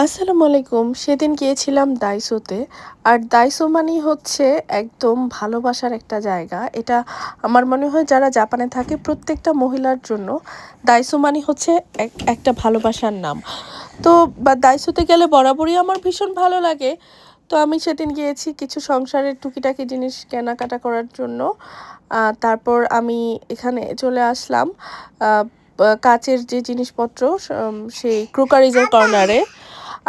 আসসালামু আলাইকুম। সেদিন গিয়েছিলাম দাইসোতে। আর দাইসো মানেই হচ্ছে একদম ভালোবাসার একটা জায়গা। এটা আমার মনে হয় যারা জাপানে থাকে প্রত্যেকটা মহিলার জন্য দাইসো মানে হচ্ছে একটা ভালোবাসার নাম। তো দাইসোতে গেলে বরাবরই আমার ভীষণ ভালো লাগে। তো আমি সেদিন গিয়েছি কিছু সংসারের টুকিটাকি জিনিস কেনাকাটা করার জন্য। তারপর আমি এখানে চলে আসলাম আ কাচের যে জিনিসপত্র সেই ক্রোকারিজের কর্নারে।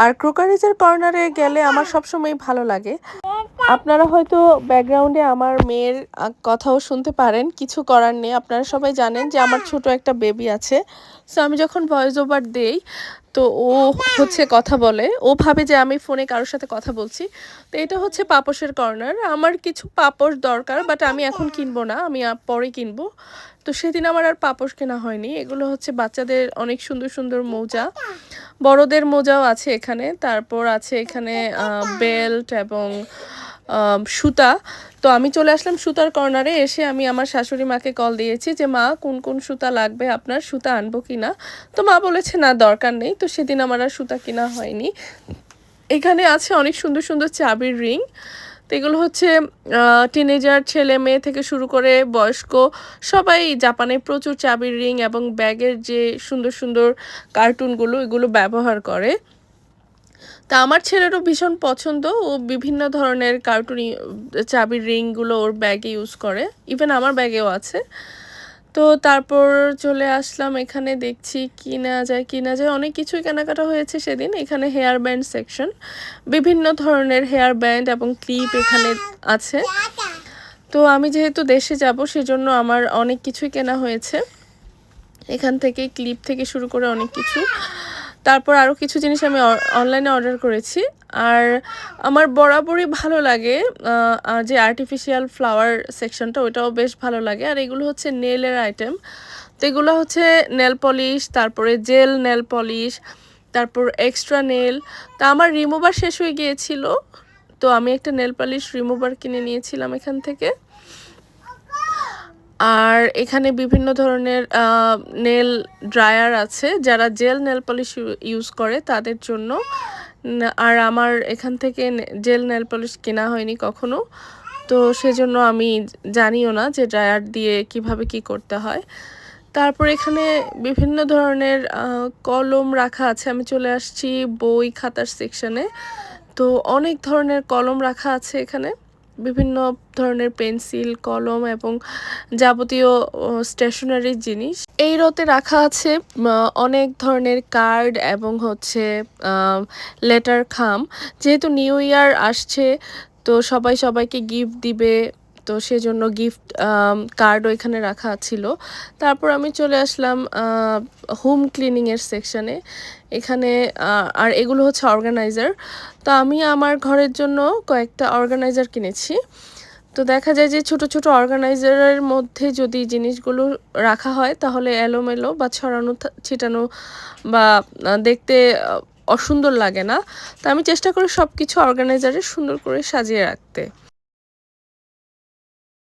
আর ক্রোকারিজের কর্নারে গেলে আমার সবসময়ই ভালো লাগে। আপনারা হয়তো ব্যাকগ্রাউন্ডে আমার মেয়ের কথাও শুনতে পারেন। কিছু করার নেই। আপনারা সবাই জানেন যে আমার ছোট একটা বেবি আছে। সো আমি যখন ভয়েস ওভার দেই তো ও হচ্ছে কথা বলে। ও ভাবে যে আমি ফোনে কারো সাথে কথা বলছি। তো এটা হচ্ছে পাপোশের কর্নার। আমার কিছু পাপোশ দরকার বাট আমি এখন কিনবো না। আমি পরে কিনবো। তো সেদিন আমার আর পাপোশ কেনা হয়নি। এগুলো হচ্ছে বাচ্চাদের অনেক সুন্দর, সুন্দর মোজা। বড়দের মোজাও আছে এখানে। তারপর আছে এখানে বেল্ট এবং সুতা। তো আমি চলে আসলাম সুতার কর্নারে। এসে আমি আমার শাশুড়ি মাকে কল দিয়েছি যে, "মা কোন, কোন সুতা লাগবে আপনার? সুতা আনবো কিনা?" তো মা বলেছে, "না দরকার নেই।" তো সেদিন আমার আর সুতা কেনা হয়নি। এখানে আছে অনেক সুন্দর, সুন্দর চাবির রিং। তো এগুলো হচ্ছে টিনেজার ছেলে-মেয়ে থেকে শুরু করে বয়স্ক সবাই জাপানে প্রচুর চাবির রিং এবং ব্যাগের যে সুন্দর, সুন্দর কার্টুনগুলো এগুলো ব্যবহার করে। তা আমার ছেলেরও ভীষণ পছন্দ। ও বিভিন্ন ধরনের কার্টুনি চাবির রিংগুলো ওর ব্যাগে ইউজ করে। ইভেন আমার ব্যাগেও আছে। তো তারপর চলে আসলাম এখানে দেখছি কি নেওয়া যায়, কি না যায়। অনেক কিছুই কেনাকাটা হয়েছে সেদিন। এখানে হেয়ার ব্যান্ড সেকশন। বিভিন্ন ধরনের হেয়ার ব্যান্ড এবং ক্লিপ এখানে আছে। তো আমি যেহেতু দেশে যাব সেজন্য আমার অনেক কিছুই কেনা হয়েছে। এখান থেকে ক্লিপ থেকে শুরু করে অনেক কিছু। তারপর আরও কিছু জিনিস আমি অনলাইনে অর্ডার করেছি। আর আমার বরাবরই ভালো লাগে যে আর্টিফিশিয়াল ফ্লাওয়ার সেকশনটা ওইটাও বেশ ভালো লাগে। আর এগুলো হচ্ছে নেইলের আইটেম। তো এগুলো হচ্ছে নেল পলিশ, তারপরে জেল নেল পলিশ, তারপর এক্সট্রা নেল। তা আমার রিমুভার শেষ হয়ে গিয়েছিল। তো আমি একটা নেল পলিশ রিমুভার কিনে নিয়েছিলাম এখান থেকে। আর এখানে বিভিন্ন ধরনের নেল ড্রায়ার আছে যারা জেল নেল পলিশ ইউজ করে তাদের জন্য। আর আমার এখান থেকে জেল নেল পলিশ কেনা হয়নি কখনো। তো সেজন্য আমি জানিও না যে ড্রায়ার দিয়ে কিভাবে কি করতে হয়। তারপর এখানে বিভিন্ন ধরনের কলম রাখা আছে। আমি চলে আসছি বই খাতার সেকশনে। তো অনেক ধরনের কলম রাখা আছে এখানে। বিভিন্ন ধরনের পেন্সিল, কলম এবং যাবতীয় স্টেশনারি জিনিস। এই রোতে রাখা আছে অনেক ধরনের কার্ড এবং হচ্ছে লেটার খাম। যেহেতু নিউ ইয়ার আসছে তো সবাই সবাইকে গিফট দিবে। তো সেজন্য গিফট কার্ডও এখানে রাখা ছিল। তারপর আমি চলে আসলাম হোম ক্লিনিংয়ের সেকশনে। এখানে আর এগুলো হচ্ছে অর্গানাইজার। তো আমি আমার ঘরের জন্য কয়েকটা অর্গানাইজার কিনেছি। তো দেখা যায় যে ছোট, ছোট অর্গানাইজারের মধ্যে যদি জিনিসগুলো রাখা হয় তাহলে এলোমেলো বা ছড়ানো ছিটানো বা দেখতে অসুন্দর লাগে না। তো আমি চেষ্টা করি সবকিছু অর্গানাইজারে সুন্দর করে সাজিয়ে রাখতে।